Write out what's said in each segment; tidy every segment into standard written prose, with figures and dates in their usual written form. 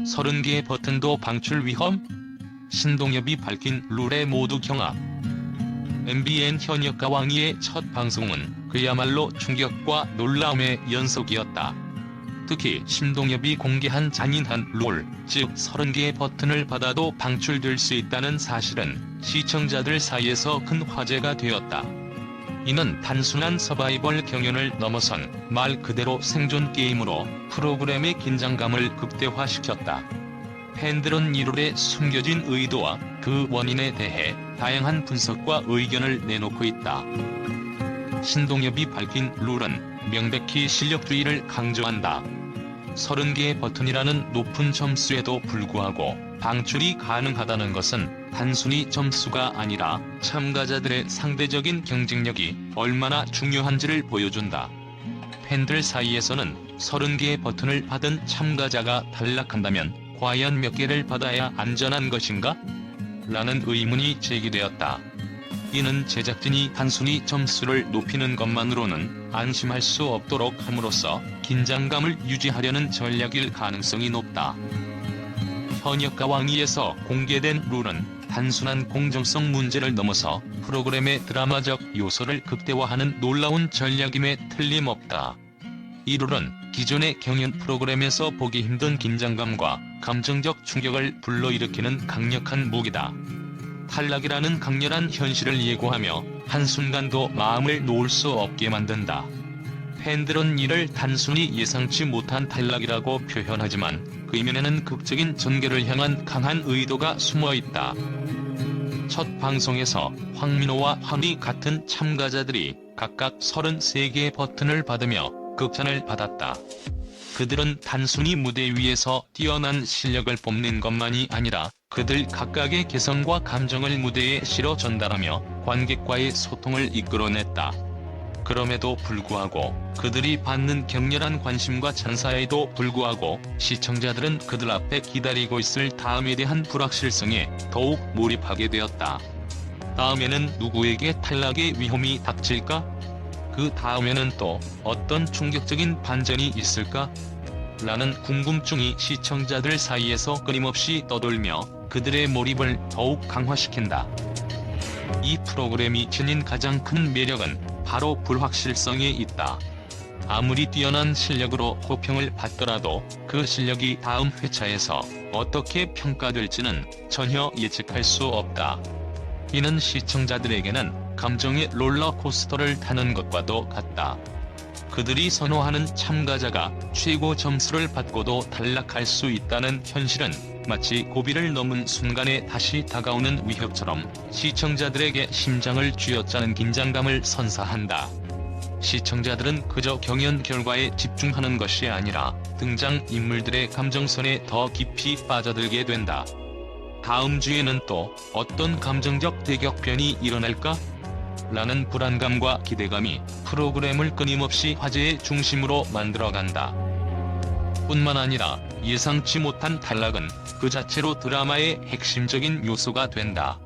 30개의 버튼도 방출 위험? 신동엽이 밝힌 룰의 모두 경합. MBN 현역과 왕이의 첫 방송은 그야말로 충격과 놀라움의 연속이었다. 특히 신동엽이 공개한 잔인한 룰, 즉 30개의 버튼을 받아도 방출될 수 있다는 사실은 시청자들 사이에서 큰 화제가 되었다. 이는 단순한 서바이벌 경연을 넘어선 말 그대로 생존 게임으로 프로그램의 긴장감을 극대화시켰다. 팬들은 이 룰의 숨겨진 의도와 그 원인에 대해 다양한 분석과 의견을 내놓고 있다. 신동엽이 밝힌 룰은 명백히 실력주의를 강조한다. 30개의 버튼이라는 높은 점수에도 불구하고 방출이 가능하다는 것은 단순히 점수가 아니라 참가자들의 상대적인 경쟁력이 얼마나 중요한지를 보여준다. 팬들 사이에서는 30개의 버튼을 받은 참가자가 탈락한다면 과연 몇 개를 받아야 안전한 것인가? 라는 의문이 제기되었다. 이는 제작진이 단순히 점수를 높이는 것만으로는 안심할 수 없도록 함으로써 긴장감을 유지하려는 전략일 가능성이 높다. 현역과 왕위에서 공개된 룰은 단순한 공정성 문제를 넘어서 프로그램의 드라마적 요소를 극대화하는 놀라운 전략임에 틀림없다. 이 룰은 기존의 경연 프로그램에서 보기 힘든 긴장감과 감정적 충격을 불러일으키는 강력한 무기다. 탈락이라는 강렬한 현실을 예고하며 한순간도 마음을 놓을 수 없게 만든다. 팬들은 이를 단순히 예상치 못한 탈락이라고 표현하지만 그 이면에는 극적인 전개를 향한 강한 의도가 숨어있다. 첫 방송에서 황민호와 황희 같은 참가자들이 각각 33개의 버튼을 받으며 극찬을 받았다. 그들은 단순히 무대 위에서 뛰어난 실력을 뽐낸 것만이 아니라 그들 각각의 개성과 감정을 무대에 실어 전달하며 관객과의 소통을 이끌어냈다. 그럼에도 불구하고 그들이 받는 격렬한 관심과 찬사에도 불구하고 시청자들은 그들 앞에 기다리고 있을 다음에 대한 불확실성에 더욱 몰입하게 되었다. 다음에는 누구에게 탈락의 위험이 닥칠까? 그 다음에는 또 어떤 충격적인 반전이 있을까? 라는 궁금증이 시청자들 사이에서 끊임없이 떠돌며 그들의 몰입을 더욱 강화시킨다. 이 프로그램이 지닌 가장 큰 매력은 바로 불확실성에 있다. 아무리 뛰어난 실력으로 호평을 받더라도 그 실력이 다음 회차에서 어떻게 평가될지는 전혀 예측할 수 없다. 이는 시청자들에게는 감정의 롤러코스터를 타는 것과도 같다. 그들이 선호하는 참가자가 최고 점수를 받고도 탈락할 수 있다는 현실은 마치 고비를 넘은 순간에 다시 다가오는 위협처럼 시청자들에게 심장을 쥐어짜는 긴장감을 선사한다. 시청자들은 그저 경연 결과에 집중하는 것이 아니라 등장 인물들의 감정선에 더 깊이 빠져들게 된다. 다음 주에는 또 어떤 감정적 대격변이 일어날까? 라는 불안감과 기대감이 프로그램을 끊임없이 화제의 중심으로 만들어간다. 뿐만 아니라 예상치 못한 탈락은 그 자체로 드라마의 핵심적인 요소가 된다.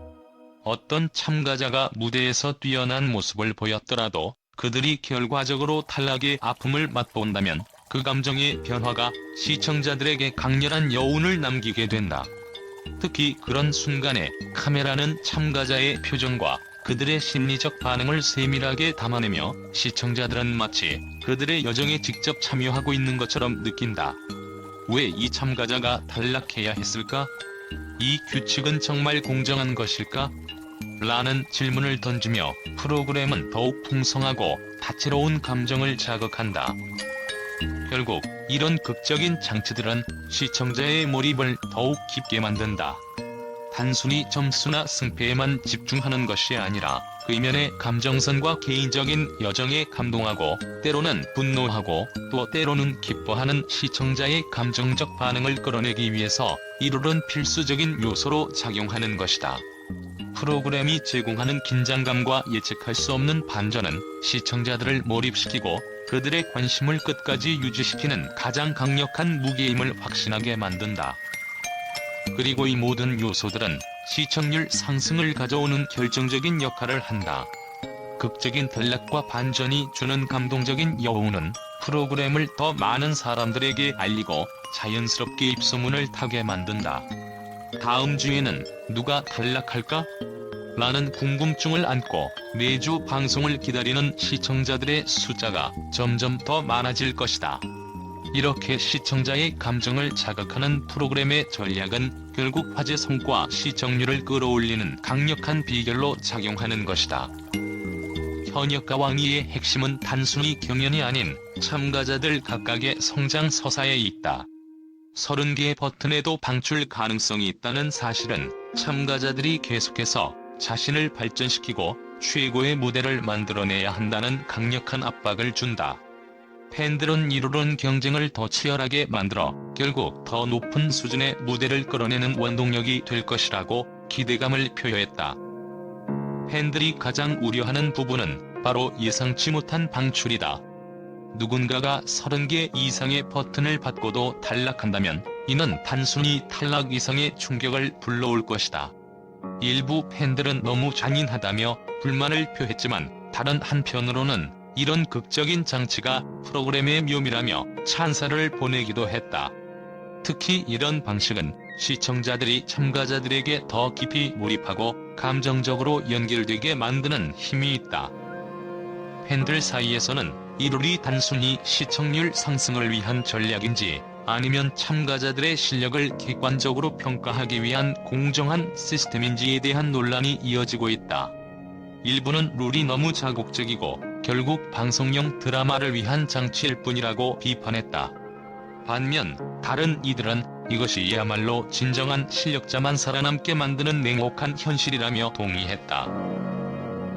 어떤 참가자가 무대에서 뛰어난 모습을 보였더라도 그들이 결과적으로 탈락의 아픔을 맛본다면 그 감정의 변화가 시청자들에게 강렬한 여운을 남기게 된다. 특히 그런 순간에 카메라는 참가자의 표정과 그들의 심리적 반응을 세밀하게 담아내며 시청자들은 마치 그들의 여정에 직접 참여하고 있는 것처럼 느낀다. 왜 이 참가자가 탈락해야 했을까? 이 규칙은 정말 공정한 것일까? 라는 질문을 던지며 프로그램은 더욱 풍성하고 다채로운 감정을 자극한다. 결국 이런 극적인 장치들은 시청자의 몰입을 더욱 깊게 만든다. 단순히 점수나 승패에만 집중하는 것이 아니라 그 이면의 감정선과 개인적인 여정에 감동하고 때로는 분노하고 또 때로는 기뻐하는 시청자의 감정적 반응을 끌어내기 위해서 이 룰은 필수적인 요소로 작용하는 것이다. 프로그램이 제공하는 긴장감과 예측할 수 없는 반전은 시청자들을 몰입시키고 그들의 관심을 끝까지 유지시키는 가장 강력한 무기임을 확신하게 만든다. 그리고 이 모든 요소들은 시청률 상승을 가져오는 결정적인 역할을 한다. 극적인 탈락과 반전이 주는 감동적인 여운은 프로그램을 더 많은 사람들에게 알리고 자연스럽게 입소문을 타게 만든다. 다음 주에는 누가 탈락할까? 라는 궁금증을 안고 매주 방송을 기다리는 시청자들의 숫자가 점점 더 많아질 것이다. 이렇게 시청자의 감정을 자극하는 프로그램의 전략은 결국 화제 성과 시청률을 끌어올리는 강력한 비결로 작용하는 것이다. 현역과 왕위의 핵심은 단순히 경연이 아닌 참가자들 각각의 성장 서사에 있다. 30개의 버튼에도 방출 가능성이 있다는 사실은 참가자들이 계속해서 자신을 발전시키고 최고의 무대를 만들어내야 한다는 강력한 압박을 준다. 팬들은 이로론 경쟁을 더 치열하게 만들어 결국 더 높은 수준의 무대를 끌어내는 원동력이 될 것이라고 기대감을 표했다. 팬들이 가장 우려하는 부분은 바로 예상치 못한 방출이다. 누군가가 30개 이상의 버튼을 받고도 탈락한다면 이는 단순히 탈락 이상의 충격을 불러올 것이다. 일부 팬들은 너무 잔인하다며 불만을 표했지만 다른 한편으로는 이런 극적인 장치가 프로그램의 묘미라며 찬사를 보내기도 했다. 특히 이런 방식은 시청자들이 참가자들에게 더 깊이 몰입하고 감정적으로 연결되게 만드는 힘이 있다. 팬들 사이에서는 이 룰이 단순히 시청률 상승을 위한 전략인지 아니면 참가자들의 실력을 객관적으로 평가하기 위한 공정한 시스템인지에 대한 논란이 이어지고 있다. 일부는 룰이 너무 자극적이고 결국 방송용 드라마를 위한 장치일 뿐이라고 비판했다. 반면 다른 이들은 이것이야말로 진정한 실력자만 살아남게 만드는 냉혹한 현실이라며 동의했다.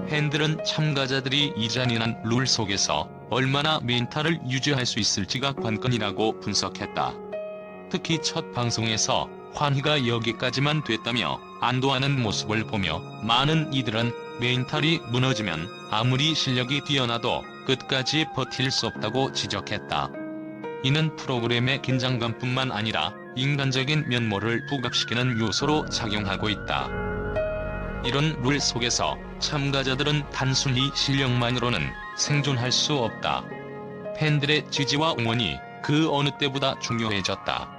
팬들은 참가자들이 이 잔인한 룰 속에서 얼마나 멘탈을 유지할 수 있을지가 관건이라고 분석했다. 특히 첫 방송에서 환희가 여기까지만 됐다며 안도하는 모습을 보며 많은 이들은 멘탈이 무너지면 아무리 실력이 뛰어나도 끝까지 버틸 수 없다고 지적했다. 이는 프로그램의 긴장감뿐만 아니라 인간적인 면모를 부각시키는 요소로 작용하고 있다. 이런 룰 속에서 참가자들은 단순히 실력만으로는 생존할 수 없다. 팬들의 지지와 응원이 그 어느 때보다 중요해졌다.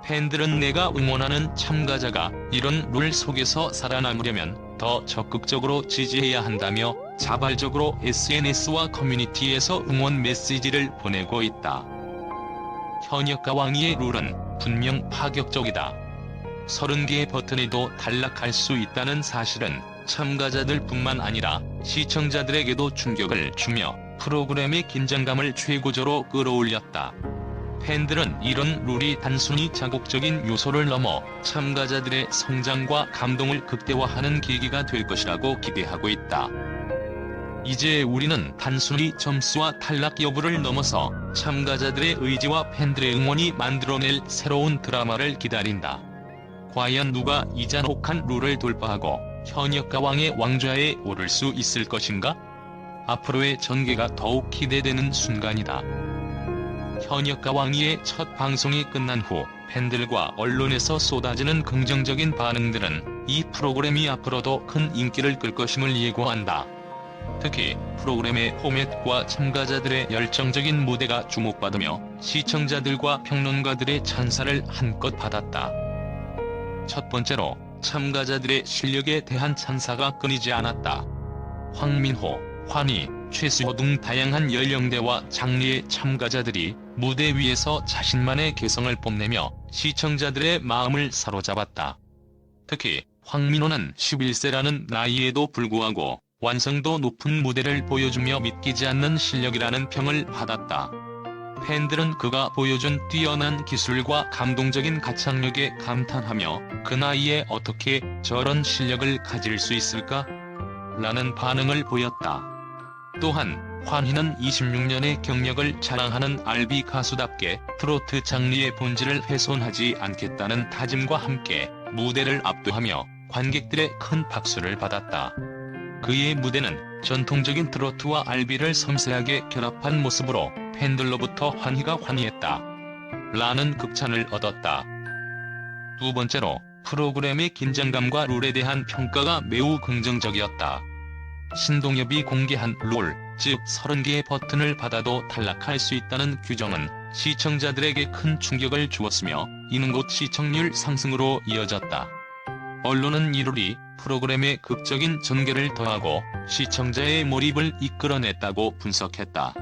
팬들은 내가 응원하는 참가자가 이런 룰 속에서 살아남으려면 더 적극적으로 지지해야 한다며 자발적으로 SNS와 커뮤니티에서 응원 메시지를 보내고 있다. 현역과 왕위의 룰은 분명 파격적이다. 30개의 버튼에도 탈락할 수 있다는 사실은 참가자들뿐만 아니라 시청자들에게도 충격을 주며 프로그램의 긴장감을 최고조로 끌어올렸다. 팬들은 이런 룰이 단순히 자극적인 요소를 넘어 참가자들의 성장과 감동을 극대화하는 계기가 될 것이라고 기대하고 있다. 이제 우리는 단순히 점수와 탈락 여부를 넘어서 참가자들의 의지와 팬들의 응원이 만들어낼 새로운 드라마를 기다린다. 과연 누가 이 잔혹한 룰을 돌파하고 현역과 왕의 왕좌에 오를 수 있을 것인가? 앞으로의 전개가 더욱 기대되는 순간이다. 현역과 왕위의 첫 방송이 끝난 후 팬들과 언론에서 쏟아지는 긍정적인 반응들은 이 프로그램이 앞으로도 큰 인기를 끌 것임을 예고한다. 특히 프로그램의 포맷과 참가자들의 열정적인 무대가 주목받으며 시청자들과 평론가들의 찬사를 한껏 받았다. 첫 번째로 참가자들의 실력에 대한 찬사가 끊이지 않았다. 황민호, 환희, 최수호 등 다양한 연령대와 장르의 참가자들이 무대 위에서 자신만의 개성을 뽐내며 시청자들의 마음을 사로잡았다. 특히 황민호는 11세라는 나이에도 불구하고 완성도 높은 무대를 보여주며 믿기지 않는 실력이라는 평을 받았다. 팬들은 그가 보여준 뛰어난 기술과 감동적인 가창력에 감탄하며 그 나이에 어떻게 저런 실력을 가질 수 있을까? 라는 반응을 보였다. 또한 환희는 26년의 경력을 자랑하는 R&B 가수답게 트로트 장르의 본질을 훼손하지 않겠다는 다짐과 함께 무대를 압도하며 관객들의 큰 박수를 받았다. 그의 무대는 전통적인 트로트와 R&B를 섬세하게 결합한 모습으로 팬들로부터 환희가 환희했다. 라는 극찬을 얻었다. 두 번째로 프로그램의 긴장감과 룰에 대한 평가가 매우 긍정적이었다. 신동엽이 공개한 롤, 즉 30개의 버튼을 받아도 탈락할 수 있다는 규정은 시청자들에게 큰 충격을 주었으며 이는 곧 시청률 상승으로 이어졌다. 언론은 이 롤이 프로그램의 극적인 전개를 더하고 시청자의 몰입을 이끌어냈다고 분석했다.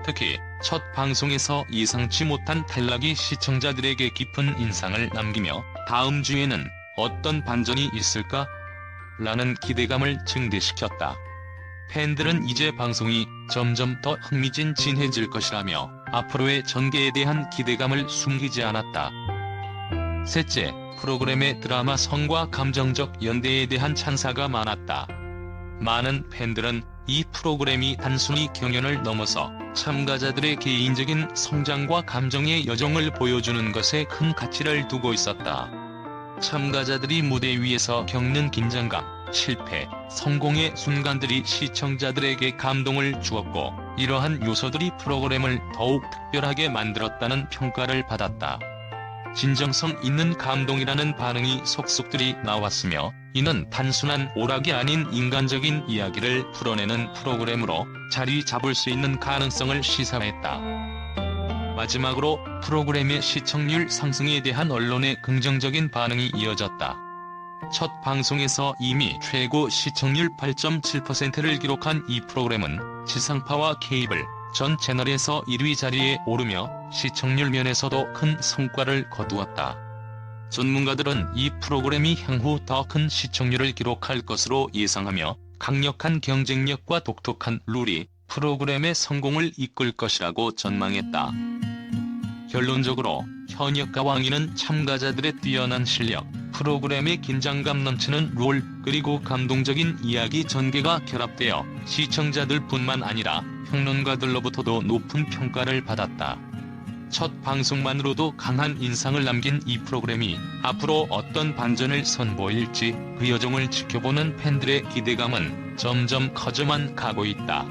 특히 첫 방송에서 예상치 못한 탈락이 시청자들에게 깊은 인상을 남기며 다음 주에는 어떤 반전이 있을까? 라는 기대감을 증대시켰다. 팬들은 이제 방송이 점점 더 흥미진진해질 것이라며 앞으로의 전개에 대한 기대감을 숨기지 않았다. 셋째, 프로그램의 드라마성과 감정적 연대에 대한 찬사가 많았다. 많은 팬들은 이 프로그램이 단순히 경연을 넘어서 참가자들의 개인적인 성장과 감정의 여정을 보여주는 것에 큰 가치를 두고 있었다. 참가자들이 무대 위에서 겪는 긴장감, 실패, 성공의 순간들이 시청자들에게 감동을 주었고 이러한 요소들이 프로그램을 더욱 특별하게 만들었다는 평가를 받았다. 진정성 있는 감동이라는 반응이 속속들이 나왔으며 이는 단순한 오락이 아닌 인간적인 이야기를 풀어내는 프로그램으로 자리 잡을 수 있는 가능성을 시사했다. 마지막으로 프로그램의 시청률 상승에 대한 언론의 긍정적인 반응이 이어졌다. 첫 방송에서 이미 최고 시청률 8.7%를 기록한 이 프로그램은 지상파와 케이블 전 채널에서 1위 자리에 오르며 시청률 면에서도 큰 성과를 거두었다. 전문가들은 이 프로그램이 향후 더 큰 시청률을 기록할 것으로 예상하며 강력한 경쟁력과 독특한 룰이 프로그램의 성공을 이끌 것이라고 전망했다. 결론적으로 현역과 왕위는 참가자들의 뛰어난 실력, 프로그램의 긴장감 넘치는 롤, 그리고 감동적인 이야기 전개가 결합되어 시청자들뿐만 아니라 평론가들로부터도 높은 평가를 받았다. 첫 방송만으로도 강한 인상을 남긴 이 프로그램이 앞으로 어떤 반전을 선보일지 그 여정을 지켜보는 팬들의 기대감은 점점 커져만 가고 있다.